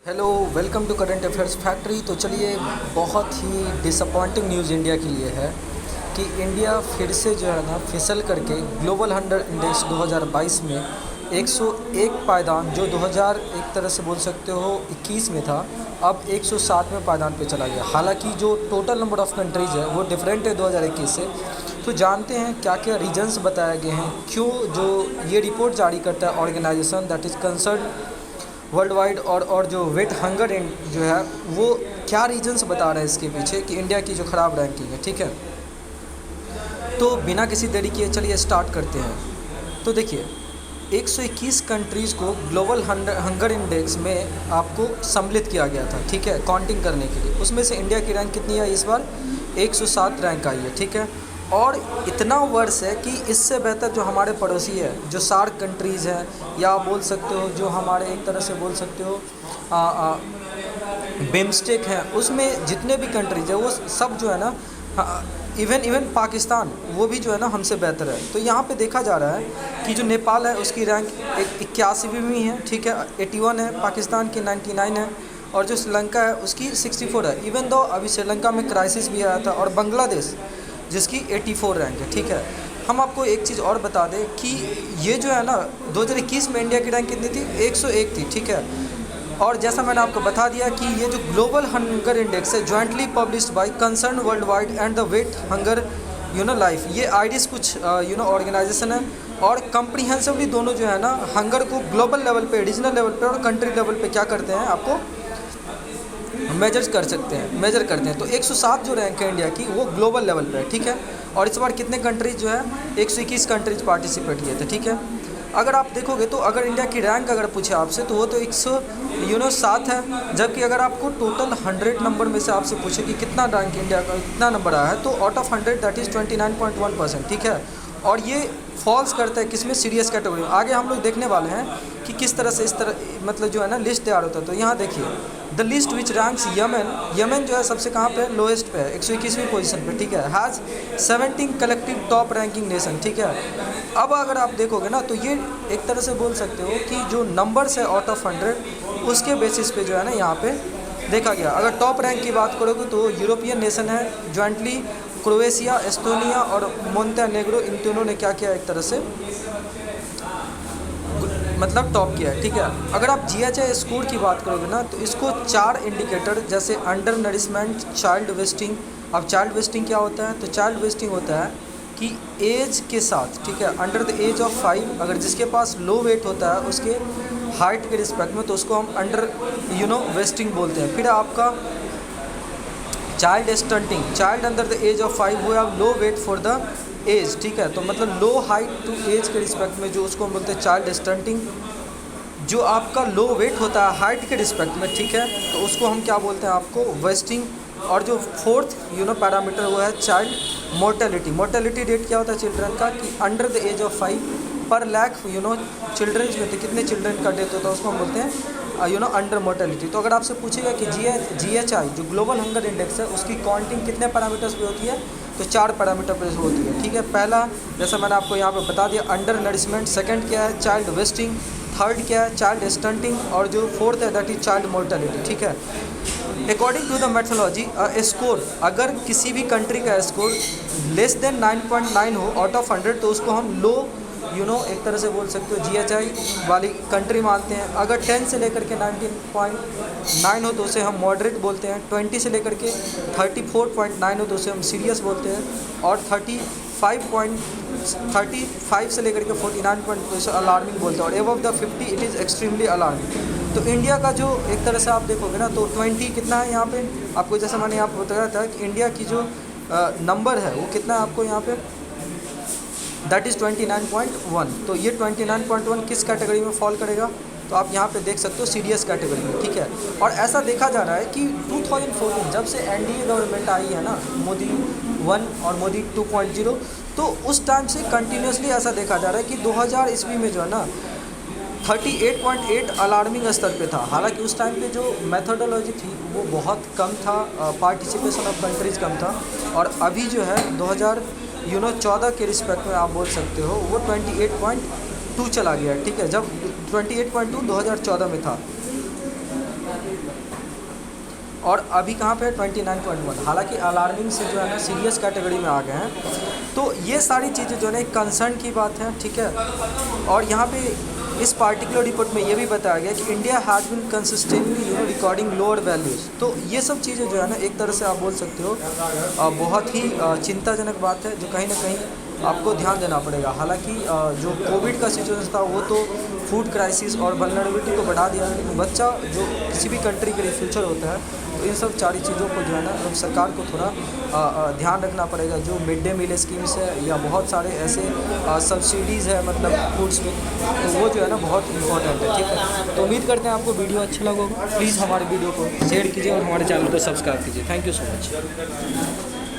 Hello, welcome to current affairs factory. तो चलिए, बहुत ही डिसअपॉइंटिंग न्यूज़ इंडिया के लिए है कि इंडिया फिर से जो है ना फिसल करके ग्लोबल 100 इंडेक्स 2022 में 101 पायदान, जो 2000 एक तरह से बोल सकते हो 21 में था, अब 107वें पायदान पे चला गया। हालांकि जो टोटल नंबर ऑफ़ कंट्रीज़ है वो डिफरेंट है 2021 से। तो जानते हैं क्या क्या रीजंस बताए गए हैं, क्यों जो ये रिपोर्ट जारी करता है organization that is Concern Worldwide, और जो वेट हंगर जो है वो क्या रीजंस बता रहे हैं इसके पीछे कि इंडिया की जो ख़राब रैंकिंग है। ठीक है, तो बिना किसी देरी किए चलिए स्टार्ट करते हैं। तो देखिए, 121 कंट्रीज़ को ग्लोबल हंगर इंडेक्स में आपको सम्मिलित किया गया था। ठीक है, काउंटिंग करने के लिए। उसमें से इंडिया की रैंक कितनी है इस बार? 107 रैंक आई है। ठीक है, और इतना वर्ष है कि इससे बेहतर जो हमारे पड़ोसी है, जो सार्क कंट्रीज़ हैं, या आप बोल सकते हो जो हमारे एक तरह से बोल सकते हो बिम्स्टेक हैं, उसमें जितने भी कंट्रीज़ है वो सब जो है ना, इवन पाकिस्तान, वो भी जो है ना हमसे बेहतर है। तो यहाँ पे देखा जा रहा है कि जो नेपाल है उसकी रैंक 81वीं है। ठीक है, 81 है, पाकिस्तान की 99 है, और जो श्रीलंका है उसकी 64 है। इवन दो अभी श्रीलंका में क्राइसिस भी आया था, और बांग्लादेश जिसकी 84 रैंक है। ठीक है, हम आपको एक चीज़ और बता दें कि ये जो है ना 2021 में इंडिया की रैंक कितनी थी? 101 थी। ठीक है, और जैसा मैंने आपको बता दिया कि ये जो ग्लोबल हंगर इंडेक्स है, jointly published by Concern Worldwide and the Welt hunger life, ये आईडीज कुछ ऑर्गेनाइजेशन है, और कम्प्रीहेंसिवली दोनों जो है ना हंगर को ग्लोबल लेवल पे, रीजनल लेवल पे और कंट्री लेवल पे क्या करते हैं, आपको मेजर करते हैं। तो 107 जो रैंक है इंडिया की वो ग्लोबल लेवल पे है। ठीक है, और इस बार कितने कंट्रीज़ जो है 121 कंट्रीज पार्टिसिपेट किए थे। ठीक है, अगर आप देखोगे तो अगर इंडिया की रैंक अगर पूछे आपसे तो वो तो 107 है, जबकि अगर आपको टोटल 100 नंबर में से आपसे पूछे कि कितना रैंक इंडिया का कितना नंबर आया है, तो आउट ऑफ 100 दैट इज़ 29.1%। ठीक है, और ये फॉल्स करता है किसमें? सीरियस कैटेगरी में। आगे हम लोग देखने वाले हैं कि किस तरह से इस तरह मतलब जो है ना लिस्ट तैयार होता है। तो यहाँ देखिए, the list which ranks Yemen जो है सबसे कहाँ पे? लोएस्ट पे है, 121वीं पोजीशन पे। ठीक है, has 17 collective top ranking nation. ठीक है, अब अगर आप देखोगे ना तो ये एक तरह से बोल सकते हो कि जो नंबर्स है आउट ऑफ 100 उसके बेसिस पे जो है ना यहाँ पे देखा गया। अगर टॉप रैंक की बात करोगे तो यूरोपियन नेशन है, जॉइंटली क्रोएशिया, एस्टोनिया और मोंटेनेग्रो, इन तीनों ने क्या किया, एक तरह से मतलब टॉप किया है। ठीक है, अगर आप जीएचआई स्कोर की बात करोगे ना तो इसको 4 इंडिकेटर, जैसे अंडर नरिशमेंट, चाइल्ड वेस्टिंग। अब चाइल्ड वेस्टिंग क्या होता है? तो चाइल्ड वेस्टिंग होता है कि एज के साथ, ठीक है, अंडर द एज ऑफ 5, अगर जिसके पास लो वेट होता है उसके हाइट के रिस्पेक्ट में, तो उसको हम अंडर वेस्टिंग बोलते हैं। फिर आपका child stunting, child under the age of 5 वो have low weight for the age. ठीक है, तो मतलब लो हाइट टू एज के रिस्पेक्ट में जो उसको हम बोलते हैं चाइल्ड स्टंटिंग। जो आपका लो वेट होता है हाइट के रिस्पेक्ट में, ठीक है, तो उसको हम क्या बोलते हैं, आपको वेस्टिंग। और जो फोर्थ पैरामीटर वो है चाइल्ड मोर्टेलिटी। मोर्टेलिटी रेट क्या होता है चिल्ड्रन का, कि अंडर द एज ऑफ 5 पर लाख चिल्ड्रंस में तो कितने चिल्ड्रन का डेथ होता है उसको हम बोलते हैं अंडर मोर्टेलिटी। तो अगर आपसे पूछेगा कि जीएचआई जो ग्लोबल हंगर इंडेक्स है उसकी काउंटिंग कितने पैरामीटर्स पे होती है, तो 4 पैरामीटर पे होती है। ठीक है, पहला जैसा मैंने आपको यहाँ पे बता दिया अंडर नरिशमेंट, सेकंड क्या है चाइल्ड वेस्टिंग, थर्ड क्या है चाइल्ड स्टंटिंग, और जो फोर्थ है दैट इज चाइल्ड मोर्टेलिटी। ठीक है, according to the methodology score, अगर किसी भी कंट्री का स्कोर लेस देन 9.9 हो आउट ऑफ 100 तो उसको हम लो एक तरह से बोल सकते हो जीएचआई वाली कंट्री मानते हैं। अगर 10 से लेकर के 19.9 हो तो उसे हम मॉडरेट बोलते हैं, 20 से लेकर के 34.9 हो तो उसे हम सीरियस बोलते हैं, और 35 से लेकर के 49 तो उसे अलार्मिंग बोलते हैं, और above the 50 it is extremely alarming. तो इंडिया का जो एक तरह से आप देखोगे ना तो 20 कितना है यहाँ पे आपको, जैसा मैंने यहाँ पर बताया था कि इंडिया की जो नंबर है वो कितना है आपको यहाँ पे, दैट इज़ 29.1। तो ये 29.1 किस कैटेगरी में फॉल करेगा, तो आप यहाँ पे देख सकते हो सीरियस कैटेगरी में। ठीक है, और ऐसा देखा जा रहा है कि 2014 जब से एनडीए गवर्नमेंट आई है ना, मोदी 1 और मोदी 2.0, तो उस टाइम से कंटिन्यूसली ऐसा देखा जा रहा है कि 2000 ईस्वी में जो है ना 38.8 अलार्मिंग स्तर पे था। हालांकि उस टाइम पे जो मेथोडोलॉजी थी वो बहुत कम था, पार्टिसिपेशन ऑफ कंट्रीज़ कम था, और अभी जो है 2014 के रिस्पेक्ट में आप बोल सकते हो वो 28.2 चला गया है। ठीक है, जब 28.2 2014 में था। और अभी कहाँ पे है 29.1। हालांकि अलार्मिंग से जो है ना सीरियस कैटेगरी में आ गए हैं। तो ये सारी चीज़ें जो है ना एक कंसर्न की बात है, ठीक है। और यहाँ पे इस पार्टिकुलर रिपोर्ट में ये भी बताया गया कि India has been consistently recording lower values. तो ये सब चीज़ें जो है ना एक तरह से आप बोल सकते हो बहुत ही चिंताजनक बात है, जो कहीं ना कहीं आपको ध्यान देना पड़ेगा। हालांकि जो कोविड का सिचुएशन था वो तो फूड क्राइसिस और वल्नरेबिलिटी को बढ़ा दिया है, लेकिन बच्चा जो किसी भी कंट्री के लिए फ्यूचर होता है, तो इन सब सारी चीज़ों को जो है ना सरकार को थोड़ा ध्यान रखना पड़ेगा। जो मिड डे मील स्कीम्स है या बहुत सारे ऐसे सब्सिडीज़ है मतलब फूड्स में, तो वो जो है ना बहुत इंपॉर्टेंट है, ठीक है। तो उम्मीद करते हैं आपको वीडियो अच्छा लगा होगा। प्लीज़ हमारे वीडियो को शेयर कीजिए और हमारे चैनल को सब्सक्राइब कीजिए। Thank you so much.